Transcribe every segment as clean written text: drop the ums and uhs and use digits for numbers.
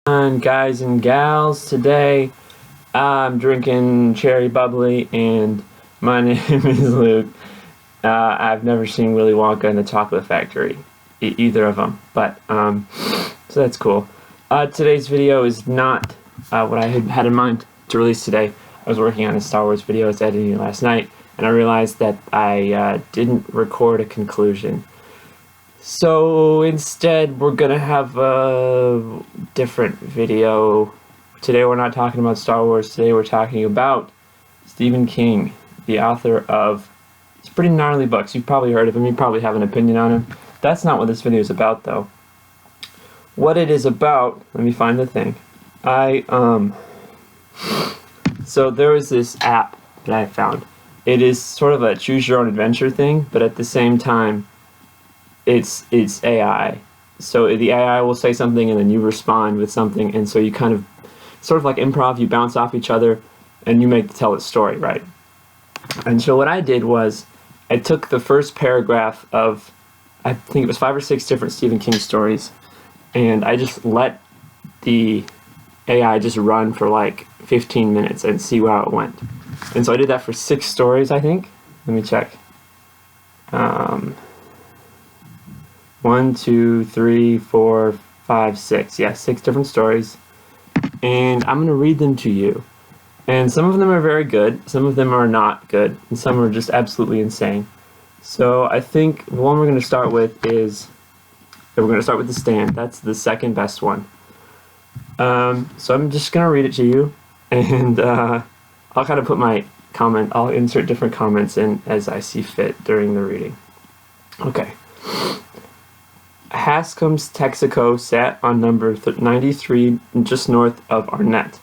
Guys and gals, today I'm drinking cherry bubbly and my name is Luke. I've never seen Willy Wonka and the Chocolate Factory, either of them, but so that's cool. Today's video is not what I had in mind to release today. I was working on a Star Wars video. I was editing it last night and I realized that I didn't record a conclusion. So instead, we're gonna have a different video. Today we're not talking about Star Wars. Today we're talking about Stephen King, the author of some pretty gnarly books. You've probably heard of him. You probably have an opinion on him. That's not what this video is about, though. What it is about, let me find the thing. So there was this app that I found. It is sort of a choose your own adventure thing, but at the same time, it's AI. So the AI will say something and then you respond with something, and so you kind of sort of like improv, you bounce off each other and you tell a story, right? And so what I did was I took the first paragraph of, I think it was 5 or 6 different Stephen King stories, and I just let the AI just run for like 15 minutes and see how it went. And so I did that for 6 stories, I think. Let me check. 1, 2, 3, 4, 5, 6. Yeah, 6 different stories. And I'm going to read them to you. And some of them are very good, some of them are not good, and some are just absolutely insane. So I think the one we're going to start with is, we're going to start with The Stand. That's the second best one. So I'm just going to read it to you, and I'll kind of put my comment, I'll insert different comments in as I see fit during the reading. Okay. Hanscom's Texaco sat on number 93 just north of Arnett,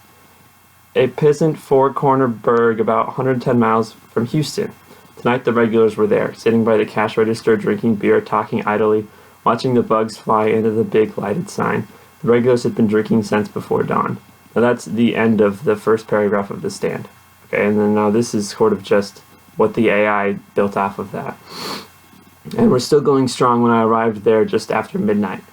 a peasant four-corner burg about 110 miles from Houston. Tonight the regulars were there, sitting by the cash register, drinking beer, talking idly, watching the bugs fly into the big lighted sign. The regulars had been drinking since before dawn. Now that's the end of the first paragraph of The Stand. Okay, and then now this is sort of just what the AI built off of that. And we're still going strong when I arrived there just after midnight.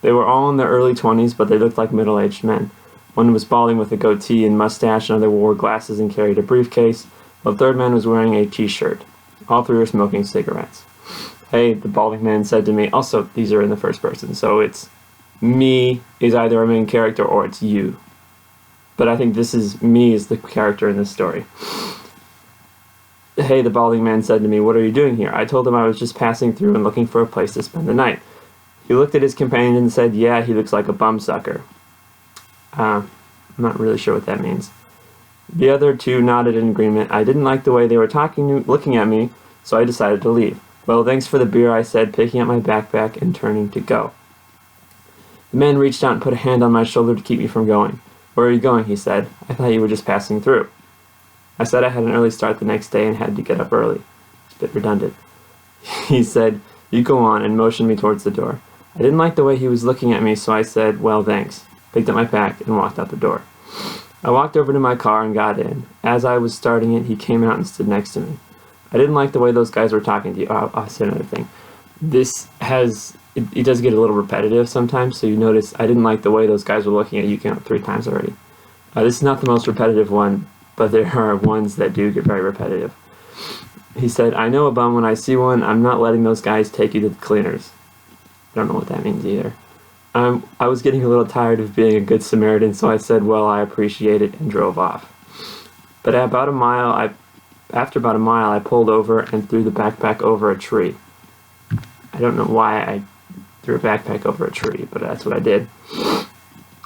They were all in their early 20s, but they looked like middle-aged men. One was balding with a goatee and mustache, another wore glasses and carried a briefcase, while the third man was wearing a t-shirt. All 3 were smoking cigarettes. Hey, the balding man said to me. Also, these are in the first person, so it's me is either a main character or it's you. But I think this is me is the character in this story. Hey, the balding man said to me, "What are you doing here?" I told him I was just passing through and looking for a place to spend the night. He looked at his companion and said, "Yeah, he looks like a bumsucker." I'm not really sure what that means. The other 2 nodded in agreement. I didn't like the way they were looking at me, so I decided to leave. "Well, thanks for the beer," I said, picking up my backpack and turning to go. The man reached out and put a hand on my shoulder to keep me from going. "Where are you going?" he said. "I thought you were just passing through." I said I had an early start the next day and had to get up early. It's a bit redundant. He said, "You go on," and motioned me towards the door. I didn't like the way he was looking at me, so I said, "Well, thanks," picked up my pack, and walked out the door. I walked over to my car and got in. As I was starting it, he came out and stood next to me. I didn't like the way those guys were talking to you. I'll say another thing. It does get a little repetitive sometimes, so you notice I didn't like the way those guys were looking at you 3 times already. This is not the most repetitive one, but there are ones that do get very repetitive. He said, "I know a bum when I see one. I'm not letting those guys take you to the cleaners." I don't know what that means either. I was getting a little tired of being a good Samaritan, so I said, "Well, I appreciate it," and drove off. But after about a mile, I pulled over and threw the backpack over a tree. I don't know why I threw a backpack over a tree, but that's what I did.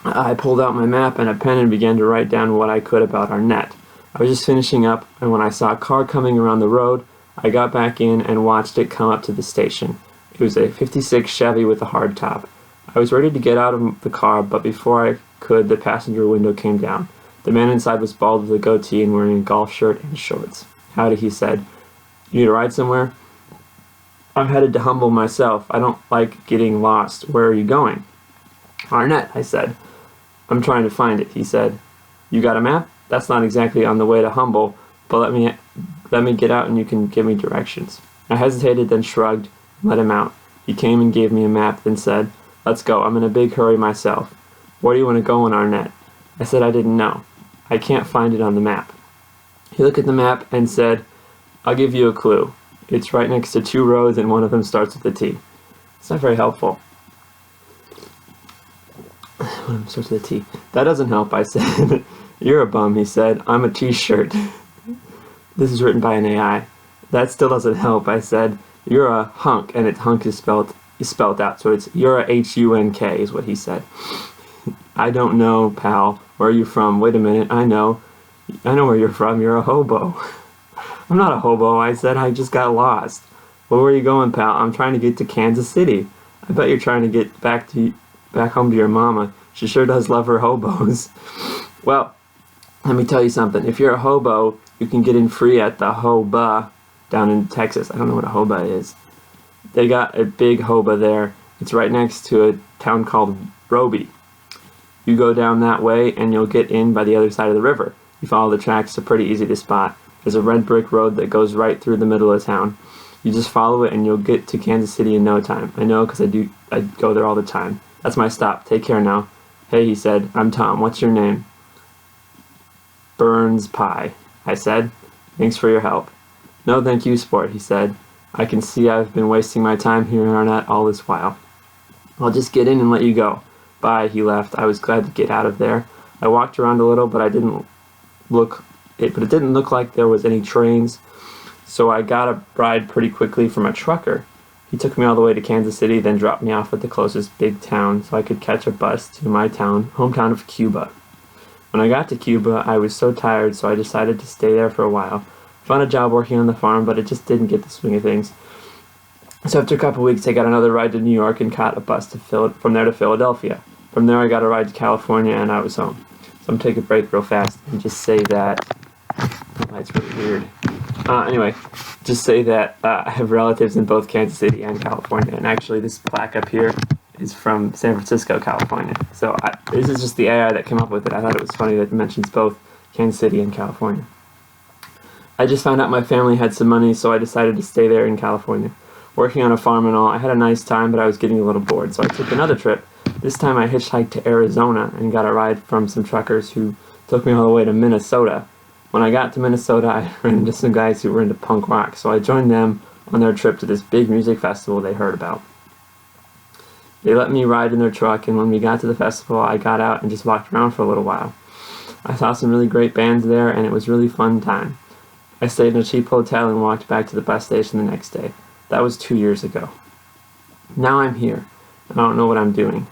I pulled out my map and a pen and began to write down what I could about Arnett. I was just finishing up, and when I saw a car coming around the road, I got back in and watched it come up to the station. It was a '56 Chevy with a hard top. I was ready to get out of the car, but before I could, the passenger window came down. The man inside was bald with a goatee and wearing a golf shirt and shorts. "Howdy," he said. "You need a ride somewhere?" "I'm headed to Humble myself. I don't like getting lost. Where are you going?" "Arnett," I said. "I'm trying to find it," he said. "You got a map?" "That's not exactly on the way to Humble, but let me get out and you can give me directions." I hesitated, then shrugged and let him out. He came and gave me a map, then said, "Let's go. I'm in a big hurry myself." Where do you want to go on Arnett? I said I didn't know. I can't find it on the map. He looked at the map and said, I'll give you a clue. It's right next to 2 roads and one of them starts with a T. It's not very helpful. One of them starts with a T. That doesn't help, I said. You're a bum, he said. I'm a t-shirt. This is written by an AI. That still doesn't help, I said. You're a hunk, and hunk is spelled out, so it's you're a H-U-N-K is what he said. I don't know, pal. Where are you from? Wait a minute, I know where you're from. You're a hobo. I'm not a hobo, I said. I just got lost. Well, where are you going, pal? I'm trying to get to Kansas City. I bet you're trying to get back home to your mama. She sure does love her hobos. Well, let me tell you something. If you're a hobo, you can get in free at the Hoba down in Texas. I don't know what a Hoba is. They got a big Hoba there. It's right next to a town called Roby. You go down that way and you'll get in by the other side of the river. You follow the tracks, they're pretty easy to spot. There's a red brick road that goes right through the middle of town. You just follow it and you'll get to Kansas City in no time. I know because I go there all the time. That's my stop. Take care now. Hey, he said, I'm Tom. What's your name? Burns Pie, I said. Thanks for your help. No, thank you, sport, he said. I can see I've been wasting my time here in Arnett all this while. I'll just get in and let you go. Bye, he left. I was glad to get out of there. I walked around a little, but it didn't look like there was any trains, so I got a ride pretty quickly from a trucker. He took me all the way to Kansas City, then dropped me off at the closest big town so I could catch a bus to my town, hometown of Cuba. When I got to Cuba, I was so tired, so I decided to stay there for a while. Found a job working on the farm, but it just didn't get the swing of things. So after a couple weeks, I got another ride to New York and caught a bus from there to Philadelphia. From there, I got a ride to California, and I was home. So I'm going to take a break real fast and just say that... Oh, it's really weird. Anyway, just say that I have relatives in both Kansas City and California, and actually this plaque up here is from San Francisco, California. So this is just the AI that came up with it. I thought it was funny that it mentions both Kansas City and California. I just found out my family had some money, so I decided to stay there in California. Working on a farm and all, I had a nice time, but I was getting a little bored, so I took another trip. This time I hitchhiked to Arizona and got a ride from some truckers who took me all the way to Minnesota. When I got to Minnesota, I ran into some guys who were into punk rock, so I joined them on their trip to this big music festival they heard about. They let me ride in their truck, and when we got to the festival, I got out and just walked around for a little while. I saw some really great bands there, and it was a really fun time. I stayed in a cheap hotel and walked back to the bus station the next day. That was 2 years ago. Now I'm here, and I don't know what I'm doing.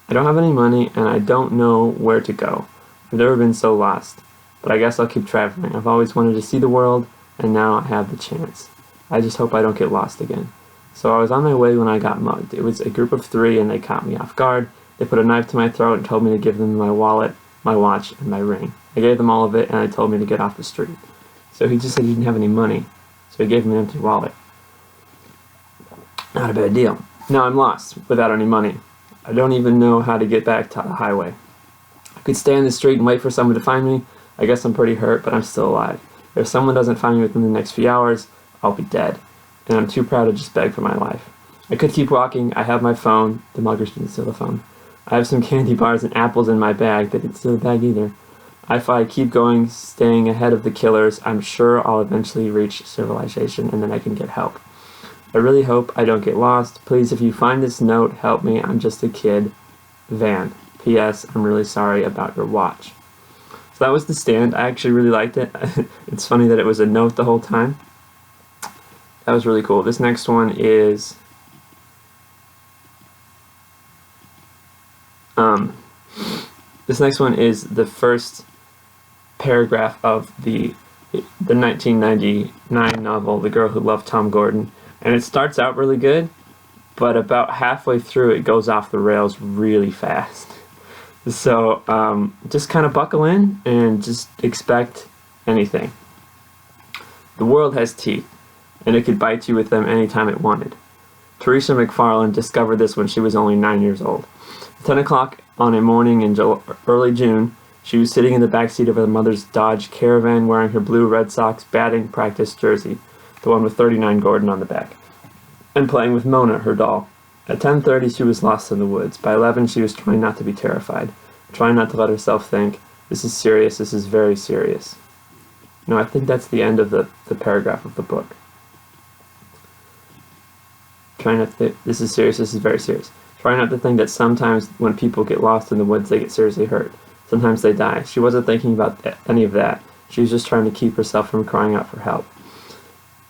I don't have any money, and I don't know where to go. I've never been so lost, but I guess I'll keep traveling. I've always wanted to see the world, and now I have the chance. I just hope I don't get lost again. So I was on my way when I got mugged. It was a group of 3, and they caught me off guard. They put a knife to my throat and told me to give them my wallet, my watch, and my ring. I gave them all of it, and they told me to get off the street. So he just said he didn't have any money, so he gave me an empty wallet. Not a bad deal. Now I'm lost, without any money. I don't even know how to get back to the highway. I could stay on the street and wait for someone to find me. I guess I'm pretty hurt, but I'm still alive. If someone doesn't find me within the next few hours, I'll be dead. And I'm too proud to just beg for my life. I could keep walking. I have my phone. The muggers didn't steal the phone. I have some candy bars and apples in my bag. They didn't steal the bag either. If I keep going, staying ahead of the killers, I'm sure I'll eventually reach civilization, and then I can get help. I really hope I don't get lost. Please, if you find this note, help me. I'm just a kid. Van. P.S. I'm really sorry about your watch. So that was The Stand. I actually really liked it. It's funny that it was a note the whole time. That was really cool. This next one is... this next one is the first paragraph of the 1999 novel, The Girl Who Loved Tom Gordon. And it starts out really good, but about halfway through it goes off the rails really fast. So just kind of buckle in and just expect anything. The world has teeth, and it could bite you with them anytime it wanted. Teresa McFarlane discovered this when she was only 9 years old. At 10 o'clock on a morning in early June, she was sitting in the backseat of her mother's Dodge Caravan wearing her blue Red Sox batting practice jersey, the one with 39 Gordon on the back, and playing with Mona, her doll. At 10:30, she was lost in the woods. By 11, she was trying not to be terrified, trying not to let herself think, this is serious, this is very serious. No, I think that's the end of the paragraph of the book. Trying not to think, this is serious, this is very serious. Trying not to think that sometimes when people get lost in the woods, they get seriously hurt. Sometimes they die. She wasn't thinking about any of that. She was just trying to keep herself from crying out for help.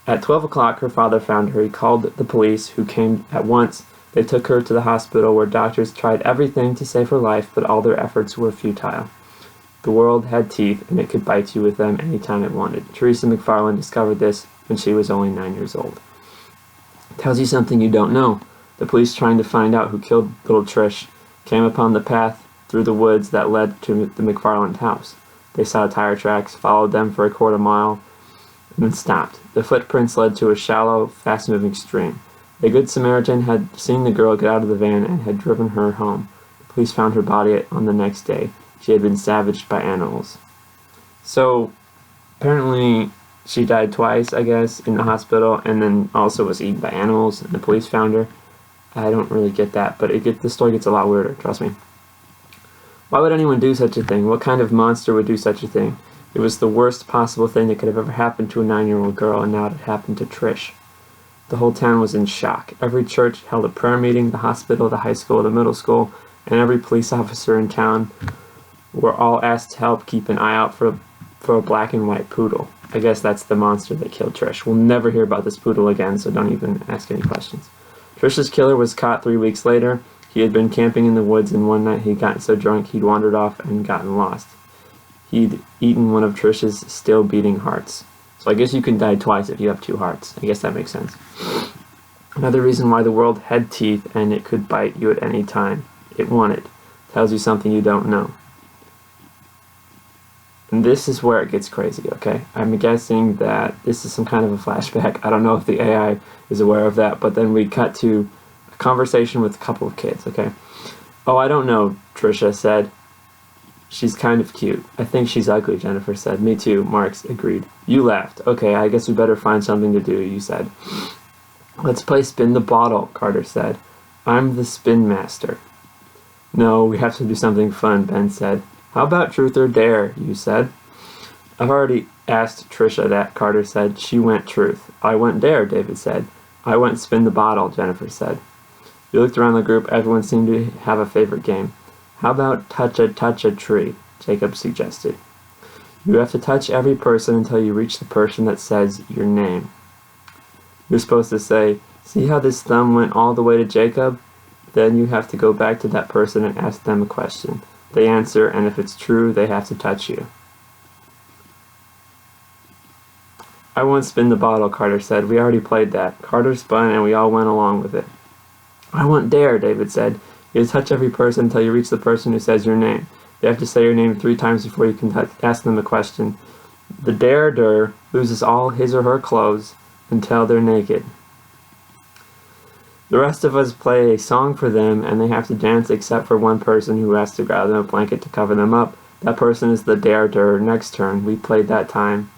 At 12 o'clock, her father found her. He called the police, who came at once. They took her to the hospital, where doctors tried everything to save her life, but all their efforts were futile. The world had teeth, and it could bite you with them any time it wanted. Teresa McFarlane discovered this when she was only 9 years old. Tells you something you don't know. The police, trying to find out who killed little Trish, came upon the path through the woods that led to the McFarlane house. They saw tire tracks, followed them for a quarter mile, and then stopped. The footprints led to a shallow, fast-moving stream. A good Samaritan had seen the girl get out of the van and had driven her home. The police found her body on the next day. She had been savaged by animals. So, apparently, she died twice, I guess, in the hospital, and then also was eaten by animals, and the police found her. I don't really get that, but the story gets a lot weirder, trust me. Why would anyone do such a thing? What kind of monster would do such a thing? It was the worst possible thing that could have ever happened to a 9-year-old girl, and now it had happened to Trish. The whole town was in shock. Every church held a prayer meeting, the hospital, the high school, the middle school, and every police officer in town were all asked to help keep an eye out for a black and white poodle. I guess that's the monster that killed Trish. We'll never hear about this poodle again, so don't even ask any questions. Trish's killer was caught 3 weeks later. He had been camping in the woods, and one night he'd gotten so drunk he'd wandered off and gotten lost. He'd eaten one of Trish's still beating hearts. So I guess you can die twice if you have 2 hearts. I guess that makes sense. Another reason why the world had teeth and it could bite you at any time. It wanted. Tells you something you don't know. And this is where it gets crazy, okay? I'm guessing that this is some kind of a flashback. I don't know if the AI is aware of that, but then we cut to a conversation with a couple of kids, okay? Oh, I don't know, Trisha said. She's kind of cute. I think she's ugly, Jennifer said. Me too, Marks agreed. You laughed. Okay, I guess we better find something to do, you said. Let's play Spin the Bottle, Carter said. I'm the spin master. No, we have to do something fun, Ben said. How about Truth or Dare, you said. I've already asked Trisha that, Carter said. She went Truth. I went Dare, David said. I went Spin the Bottle, Jennifer said. We looked around the group. Everyone seemed to have a favorite game. How about touch a tree, Jacob suggested. You have to touch every person until you reach the person that says your name. You're supposed to say, see how this thumb went all the way to Jacob? Then you have to go back to that person and ask them a question. They answer, and if it's true, they have to touch you. I won't spin the bottle, Carter said. We already played that. Carter spun, and we all went along with it. I want Dare, David said. You touch every person until you reach the person who says your name. You have to say your name 3 times before you can ask them a question. The darer loses all his or her clothes until they're naked. The rest of us play a song for them, and they have to dance except for one person who has to grab them a blanket to cover them up. That person is the darer. Next turn, we played that time,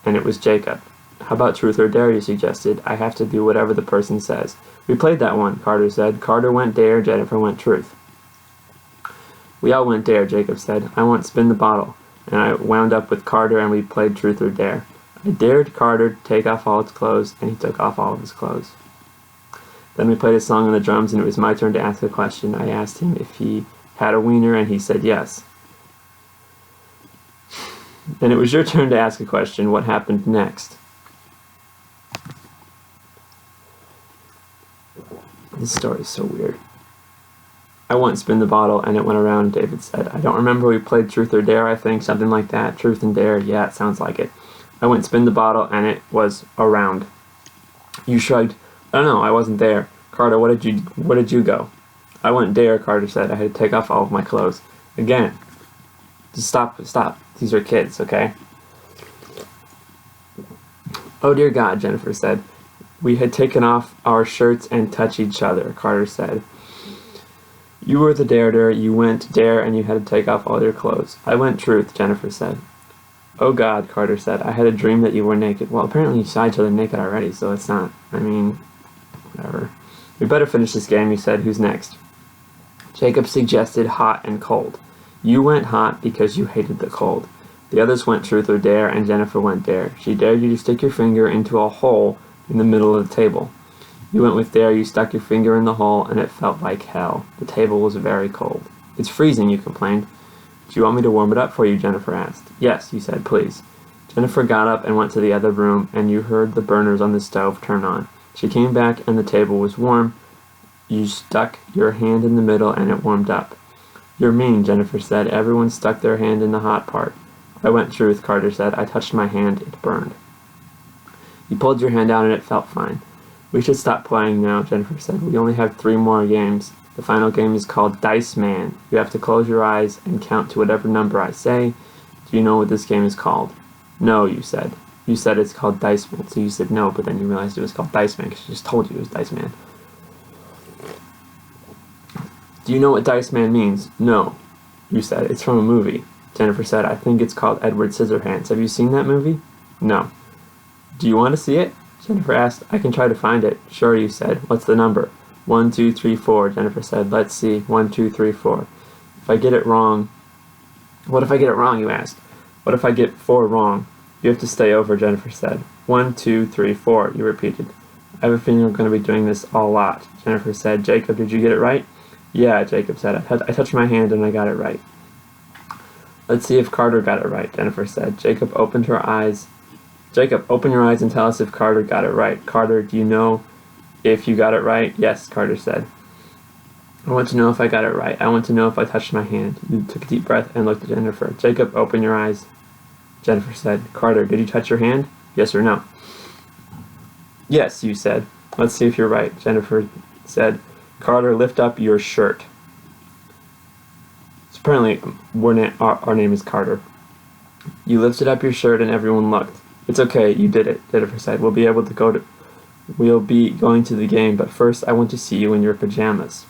and it was Jacob. How about Truth or Dare, you suggested. I have to do whatever the person says. We played that one, Carter said. Carter went Dare, Jennifer went Truth. We all went Dare, Jacob said. I went Spin the Bottle, and I wound up with Carter, and we played Truth or Dare. I dared Carter to take off all his clothes, and he took off all of his clothes. Then we played a song on the drums, and it was my turn to ask a question. I asked him if he had a wiener, and he said yes. Then it was your turn to ask a question. What happened next? This story is so weird. I went Spin the Bottle, and it went around, David said. I don't remember. We played Truth or Dare, I think, something like that. Truth and Dare, yeah, it sounds like it. I went Spin the Bottle, and it was around. You shrugged. I don't know, I wasn't there. Carter, where did you go? I went Dare, Carter said. I had to take off all of my clothes. Again. Just stop. These are kids, okay? Oh dear God, Jennifer said. We had taken off our shirts and touched each other, Carter said. You were the darer, you went Dare, and you had to take off all your clothes. I went Truth, Jennifer said. Oh God, Carter said. I had a dream that you were naked. Well, apparently you saw each other naked already, so it's not, whatever. We better finish this game, he said. Who's next? Jacob suggested hot and cold. You went hot because you hated the cold. The others went truth or dare, and Jennifer went dare. She dared you to stick your finger into a hole in the middle of the table. You went with dare. You stuck your finger in the hole, and it felt like hell. The table was very cold. It's freezing, you complained. Do you want me to warm it up for you? Jennifer asked. Yes, you said, please. Jennifer got up and went to the other room, and you heard the burners on the stove turn on. She came back, and the table was warm. You stuck your hand in the middle, and it warmed up. You're mean, Jennifer said. Everyone stuck their hand in the hot part. I went truth, Carter said. I touched my hand. It burned. You pulled your hand out, and it felt fine. We should stop playing now, Jennifer said. We only have 3 more games. The final game is called Dice Man. You have to close your eyes and count to whatever number I say. Do you know what this game is called? No, you said. You said it's called Dice Man. So you said no, but then you realized it was called Dice Man because she just told you it was Dice Man. Do you know what Dice Man means? No, you said. It's from a movie. Jennifer said, I think it's called Edward Scissorhands. Have you seen that movie? No. Do you want to see it? Jennifer asked. I can try to find it. Sure, you said. What's the number? 1, 2, 3, 4, Jennifer said. Let's see. 1, 2, 3, 4. If I get it wrong... What if I get it wrong, you asked. What if I get 4 wrong? You have to stay over, Jennifer said. 1, 2, 3, 4, you repeated. I have a feeling we're going to be doing this a lot, Jennifer said. Jacob, did you get it right? Yeah, Jacob said. I touched my hand and I got it right. Let's see if Carter got it right, Jennifer said. Jacob, open your eyes and tell us if Carter got it right. Carter, do you know if you got it right? Yes, Carter said. I want to know if I got it right. I want to know if I touched my hand. You took a deep breath and looked at Jennifer. Jacob, open your eyes, Jennifer said. Carter, did you touch your hand? Yes or no? Yes, you said. Let's see if you're right, Jennifer said. Carter, lift up your shirt. So apparently, our name is Carter. You lifted up your shirt and everyone looked. It's okay, you did it, Jennifer said. We'll be going to the game, but first I want to see you in your pajamas.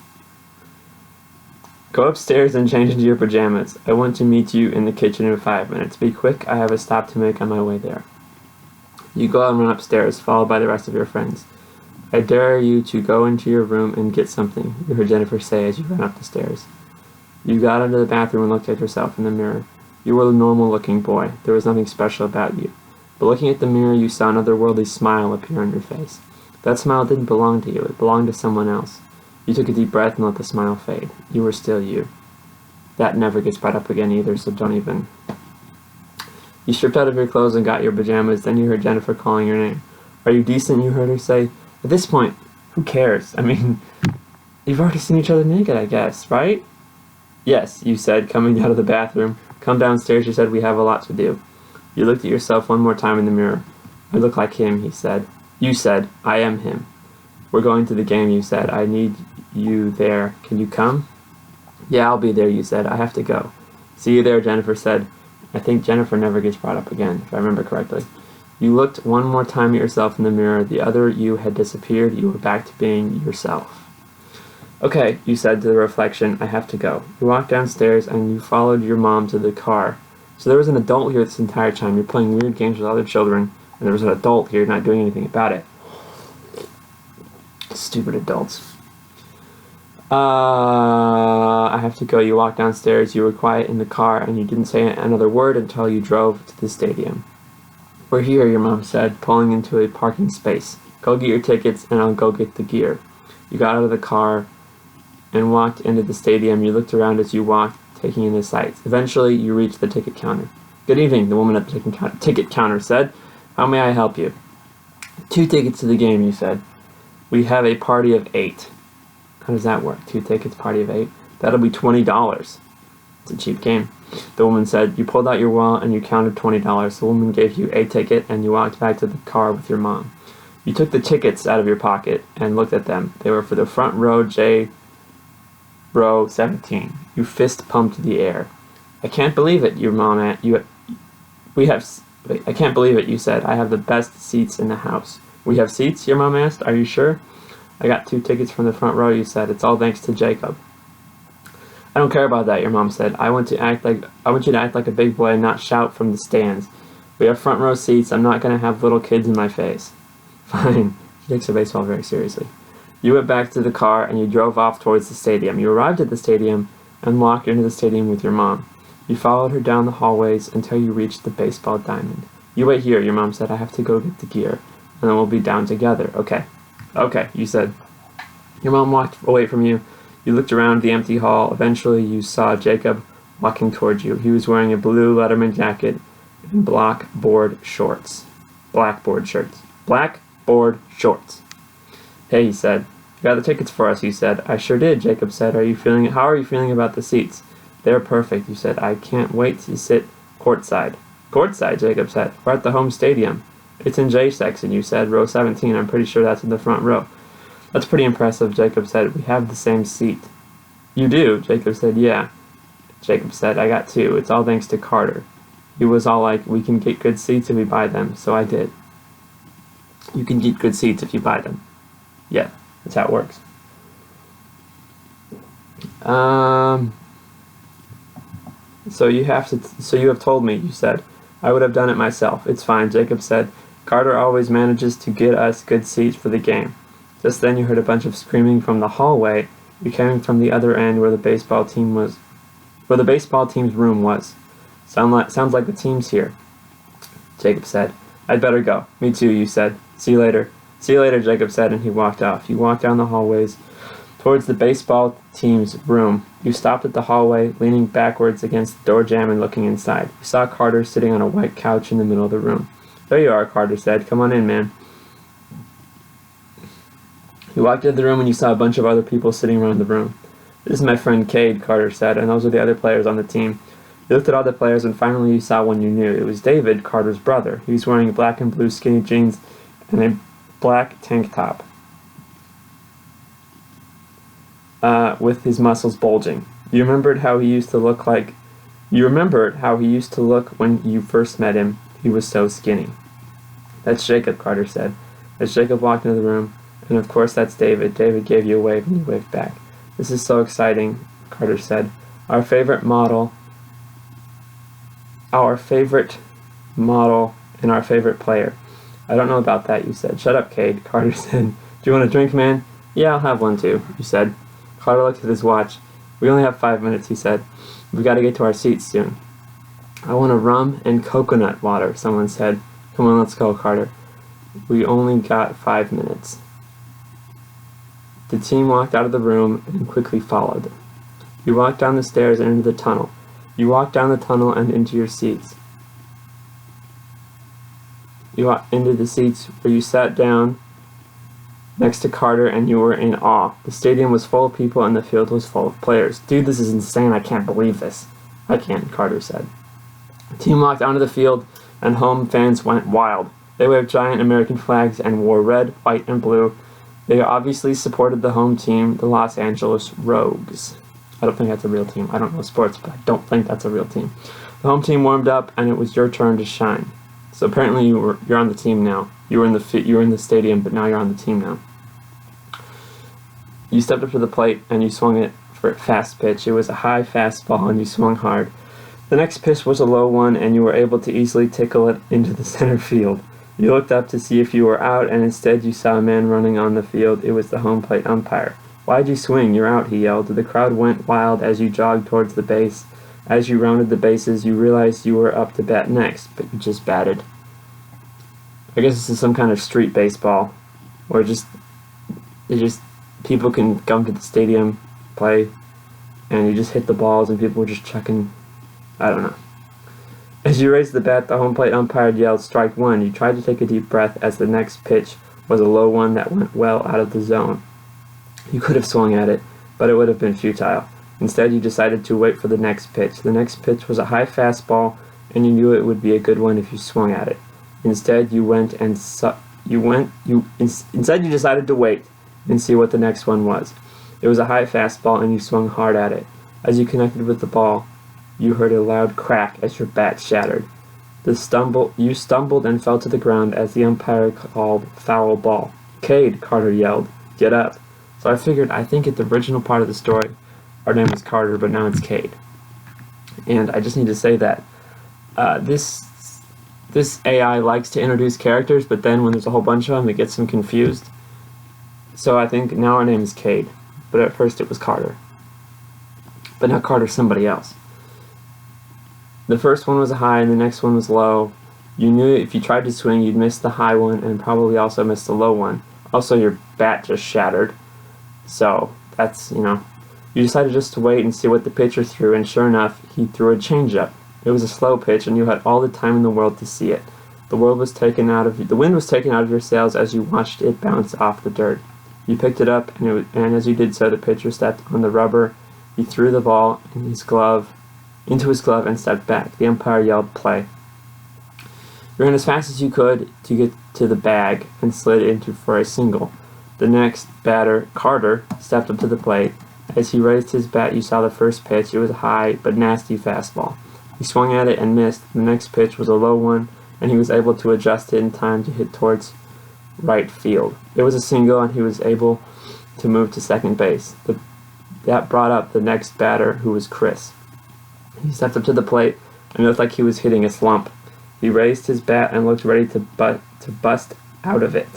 Go upstairs and change into your pajamas. I want to meet you in the kitchen in 5 minutes. Be quick, I have a stop to make on my way there. You go and run upstairs, followed by the rest of your friends. I dare you to go into your room and get something, you heard Jennifer say as you ran up the stairs. You got into the bathroom and looked at yourself in the mirror. You were a normal-looking boy. There was nothing special about you. But looking at the mirror, you saw an otherworldly smile appear on your face. That smile didn't belong to you. It belonged to someone else. You took a deep breath and let the smile fade. You were still you. That never gets brought up again either, so don't even... You stripped out of your clothes and got your pajamas. Then you heard Jennifer calling your name. Are you decent? You heard her say. At this point, who cares? I mean, you've already seen each other naked, I guess, right? Yes, you said, coming out of the bathroom. Come downstairs, you said, we have a lot to do. You looked at yourself one more time in the mirror. I look like him, he said. You said, I am him. We're going to the game, you said. I need you there. Can you come? Yeah, I'll be there, you said. I have to go. See you there, Jennifer said. I think Jennifer never gets brought up again, if I remember correctly. You looked one more time at yourself in the mirror. The other you had disappeared. You were back to being yourself. Okay, you said to the reflection, I have to go. You walked downstairs and you followed your mom to the car. So there was an adult here this entire time. You're playing weird games with other children, and there was an adult here not doing anything about it. Stupid adults. I have to go. You walked downstairs. You were quiet in the car, and you didn't say another word until you drove to the stadium. We're here, your mom said, pulling into a parking space. Go get your tickets, and I'll go get the gear. You got out of the car and walked into the stadium. You looked around as you walked, taking in the sights. Eventually, you reached the ticket counter. Good evening, the woman at the ticket counter said. How may I help you? 2 tickets to the game, you said. We have a party of 8. How does that work? 2 tickets, party of 8? That'll be $20. It's a cheap game. The woman said. You pulled out your wallet and you counted $20. The woman gave you a ticket and you walked back to the car with your mom. You took the tickets out of your pocket and looked at them. They were for the front row, J. Row 17. You fist pumped the air. I can't believe it, your mom I can't believe it, you said. I have the best seats in the house. We have seats, your mom asked. Are you sure? I got 2 tickets from the front row, you said. It's all thanks to Jacob. I don't care about that, your mom said. I want you to act like a big boy and not shout from the stands. We have front row seats. I'm not going to have little kids in my face. Fine. She takes her baseball very seriously. You went back to the car and you drove off towards the stadium. You arrived at the stadium and walked into the stadium with your mom. You followed her down the hallways until you reached the baseball diamond. You wait here, your mom said. I have to go get the gear, and then we'll be down together. Okay. Okay, you said. Your mom walked away from you. You looked around the empty hall. Eventually, you saw Jacob walking towards you. He was wearing a blue Letterman jacket and blackboard shorts. Blackboard shirts. Blackboard shorts. Hey, he said. You got the tickets for us, you said. I sure did, Jacob said. How are you feeling about the seats? They're perfect, you said. I can't wait to sit courtside. Courtside, Jacob said. We're at the home stadium. It's in J section, you said. Row 17. I'm pretty sure that's in the front row. That's pretty impressive, Jacob said. We have the same seat. You do, Jacob said. Yeah. Jacob said, I got two. It's all thanks to Carter. He was all like, we can get good seats if we buy them. So I did. You can get good seats if you buy them. Yeah, that's how it works. So you have told me, you said. I would have done it myself. It's fine, Jacob said. Carter always manages to get us good seats for the game. Just then you heard a bunch of screaming from the hallway. You came from the other end where the baseball team's room was. Sounds like the team's here, Jacob said. I'd better go. Me too, you said. See you later. See you later, Jacob said, and he walked off. You walked down the hallways towards the baseball team's room. You stopped at the hallway, leaning backwards against the door jamb and looking inside. You saw Carter sitting on a white couch in the middle of the room. There you are, Carter said. Come on in, man. You walked into the room and you saw a bunch of other people sitting around the room. This is my friend Cade, Carter said, and those are the other players on the team. You looked at all the players and finally you saw one you knew. It was David, Carter's brother. He was wearing black and blue skinny jeans and a black tank top with his muscles bulging. You remembered how he used to look when you first met him. He was so skinny. That's Jacob, Carter said. As Jacob walked into the room, and of course that's David. David gave you a wave and you waved back. This is so exciting, Carter said. Our favorite model and our favorite player. I don't know about that, you said. Shut up, Cade, Carter said. Do you want a drink, man? Yeah, I'll have one too, you said. Carter looked at his watch. We only have 5 minutes, he said. We've got to get to our seats soon. I want a rum and coconut water, someone said. Come on, let's go, Carter. We only got 5 minutes. The team walked out of the room and quickly followed. You walked down the stairs and into the tunnel. You walked down the tunnel and into your seats. You walked into the seats where you sat down next to Carter and you were in awe. The stadium was full of people and the field was full of players. Dude, this is insane. I can't believe this. I can't, Carter said. The team walked onto the field and home fans went wild. They waved giant American flags and wore red, white, and blue. They obviously supported the home team, the Los Angeles Rogues. I don't think that's a real team. I don't know sports, but I don't think that's a real team. The home team warmed up, and it was your turn to shine. So apparently you're on the team now. You were in the stadium, but now you're on the team now. You stepped up to the plate and you swung it for a fast pitch. It was a high fastball, and you swung hard. The next pitch was a low one, and you were able to easily tickle it into the center field. You looked up to see if you were out, and instead you saw a man running on the field. It was the home plate umpire. Why'd you swing? You're out, he yelled. The crowd went wild as you jogged towards the base. As you rounded the bases, you realized you were up to bat next, but you just batted. I guess this is some kind of street baseball, where people can come to the stadium, play, and you just hit the balls, and people were just chucking. I don't know. As you raised the bat, the home plate umpire yelled, "Strike one." You tried to take a deep breath as the next pitch was a low one that went well out of the zone. You could have swung at it, but it would have been futile. Instead, you decided to wait for the next pitch. The next pitch was a high fastball, and you knew it would be a good one if you swung at it. Instead, you decided to wait and see what the next one was. It was a high fastball, and you swung hard at it. As you connected with the ball, you heard a loud crack as your bat shattered. You stumbled and fell to the ground as the umpire called foul ball. "Cade," Carter yelled. "Get up." So I think at the original part of the story, our name was Carter, but now it's Cade. And I just need to say that this AI likes to introduce characters, but then when there's a whole bunch of them, it gets them confused. So I think now our name is Cade, but at first it was Carter. But now Carter's somebody else. The first one was a high and the next one was low. You knew if you tried to swing, you'd miss the high one and probably also miss the low one. Also, your bat just shattered. So that's, you decided just to wait and see what the pitcher threw, and sure enough, he threw a changeup. It was a slow pitch, and you had all the time in the world to see it. The wind was taken out of your sails as you watched it bounce off the dirt. You picked it up, and as you did so, the pitcher stepped on the rubber. He threw the ball into his glove and stepped back. The umpire yelled, "Play." You ran as fast as you could to get to the bag and slid into for a single. The next batter, Carter, stepped up to the plate. As he raised his bat, you saw the first pitch. It was a high but nasty fastball. He swung at it and missed. The next pitch was a low one, and he was able to adjust it in time to hit towards right field. It was a single, and he was able to move to second base. That brought up the next batter, who was Chris. He stepped up to the plate, and it looked like he was hitting a slump. He raised his bat and looked ready to bust out of it.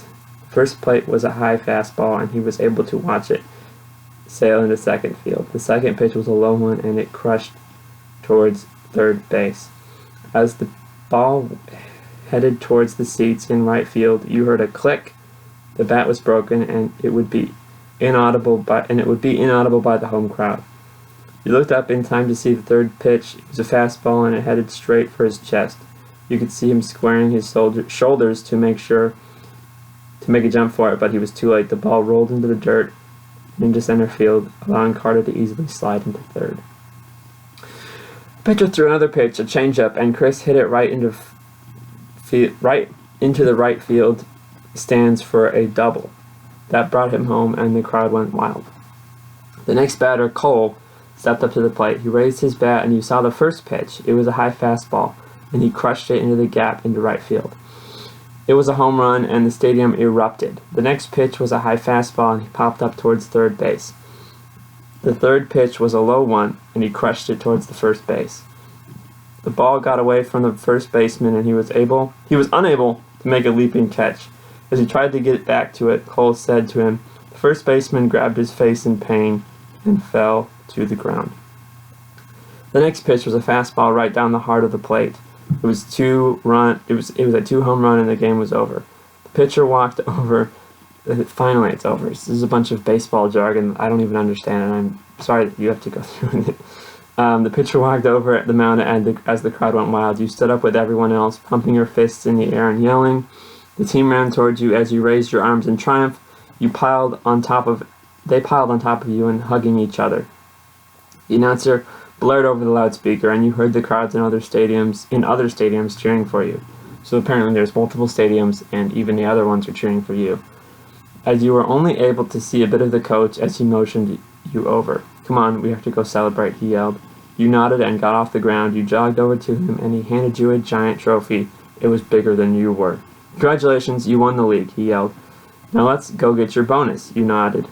First plate was a high fastball, and he was able to watch it sail into second field. The second pitch was a low one, and it crushed towards third base. As the ball headed towards the seats in right field, you heard a click. The bat was broken, and it would be inaudible by the home crowd. You looked up in time to see the third pitch. It was a fastball, and it headed straight for his chest. You could see him squaring his shoulders to make a jump for it, but he was too late. The ball rolled into the dirt and into center field, allowing Carter to easily slide into third. The pitcher threw another pitch, a changeup, and Chris hit it right into the right field stands for a double. That brought him home, and the crowd went wild. The next batter, Cole, stepped up to the plate. He raised his bat, and you saw the first pitch. It was a high fastball, and he crushed it into the gap into right field. It was a home run, and the stadium erupted. The next pitch was a high fastball, and he popped up towards third base. The third pitch was a low one, and he crushed it towards the first base. The ball got away from the first baseman, and he was unable to make a leaping catch. As he tried to get back to it, Cole said to him, the first baseman grabbed his face in pain and fell to the ground. The next pitch was a fastball right down the heart of the plate. It was a 2-home run, and the game was over. The pitcher walked over. Finally, it's over. This is a bunch of baseball jargon I don't even understand, and I'm sorry that you have to go through it. The pitcher walked over at the mound, and as the crowd went wild, you stood up with everyone else, pumping your fists in the air and yelling. The team ran towards you as you raised your arms in triumph. They piled on top of you and hugging each other. The announcer blared over the loudspeaker, and you heard the crowds in other stadiums cheering for you. So apparently there's multiple stadiums, and even the other ones are cheering for you. As you were only able to see a bit of the coach as he motioned you over. "Come on, we have to go celebrate," he yelled. You nodded and got off the ground. You jogged over to him, and he handed you a giant trophy. It was bigger than you were. "Congratulations, you won the league," he yelled. "Now let's go get your bonus." You nodded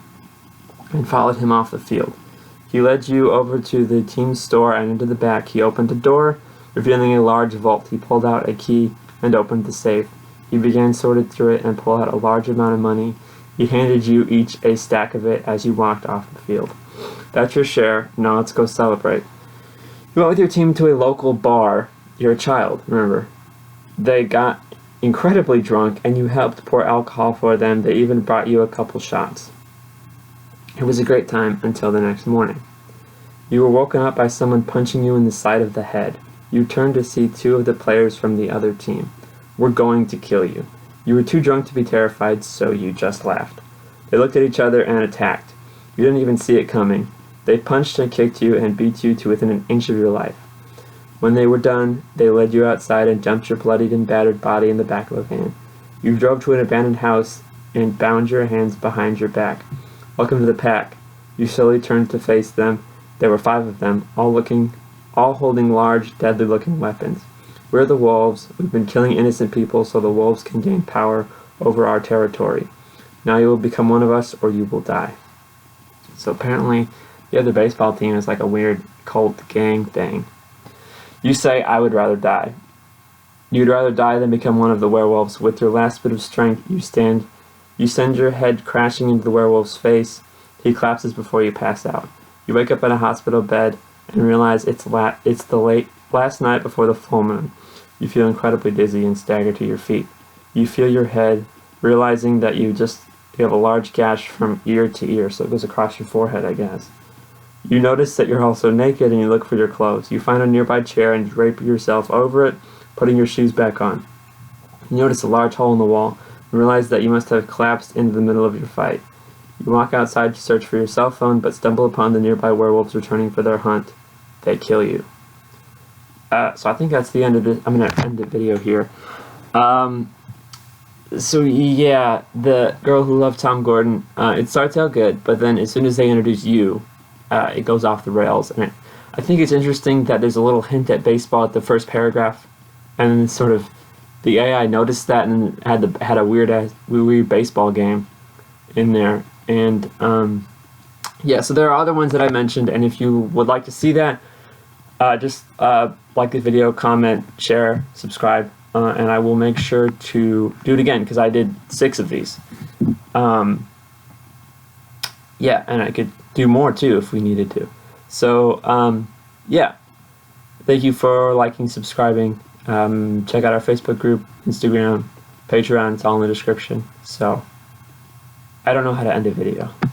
and followed him off the field. He led you over to the team's store and into the back. He opened a door, revealing a large vault. He pulled out a key and opened the safe. He began sorting through it and pulled out a large amount of money. He handed you each a stack of it as you walked off the field. "That's your share. Now let's go celebrate." You went with your team to a local bar. You're a child, remember. They got incredibly drunk, and you helped pour alcohol for them. They even brought you a couple shots. It was a great time until the next morning. You were woken up by someone punching you in the side of the head. You turned to see two of the players from the other team. "We're going to kill you." You were too drunk to be terrified, so you just laughed. They looked at each other and attacked. You didn't even see it coming. They punched and kicked you and beat you to within an inch of your life. When they were done, they led you outside and dumped your bloodied and battered body in the back of a van. You drove to an abandoned house and bound your hands behind your back. "Welcome to the pack." You slowly turned to face them. There were 5 of them, all holding large, deadly-looking weapons. "We're the wolves. We've been killing innocent people so the wolves can gain power over our territory. Now you will become one of us or you will die." So apparently the other baseball team is like a weird cult gang thing. You say, "I would rather die." You'd rather die than become one of the werewolves. With your last bit of strength, you stand You send your head crashing into the werewolf's face. He collapses before you pass out. You wake up in a hospital bed and realize it's the last night before the full moon. You feel incredibly dizzy and stagger to your feet. You feel your head, realizing that you have a large gash from ear to ear, so it goes across your forehead, I guess. You notice that you're also naked and you look for your clothes. You find a nearby chair and drape yourself over it, putting your shoes back on. You notice a large hole in the wall and realize that you must have collapsed into the middle of your fight. You walk outside to search for your cell phone, but stumble upon the nearby werewolves returning for their hunt. They kill you. So I think that's the end of this. I'm going to end the video here. So yeah, the girl who loved Tom Gordon, it starts out good, but then as soon as they introduce you, it goes off the rails. And I think it's interesting that there's a little hint at baseball at the first paragraph, and then sort of the AI noticed that and had a weird baseball game in there. And yeah, so there are other ones that I mentioned, and if you would like to see that, just like the video, comment, share, subscribe, and I will make sure to do it again because I did 6 of these. Yeah, and I could do more too if we needed to. So yeah, thank you for liking, subscribing. Check out our Facebook group, Instagram, Patreon. It's all in the description. So I don't know how to end a video.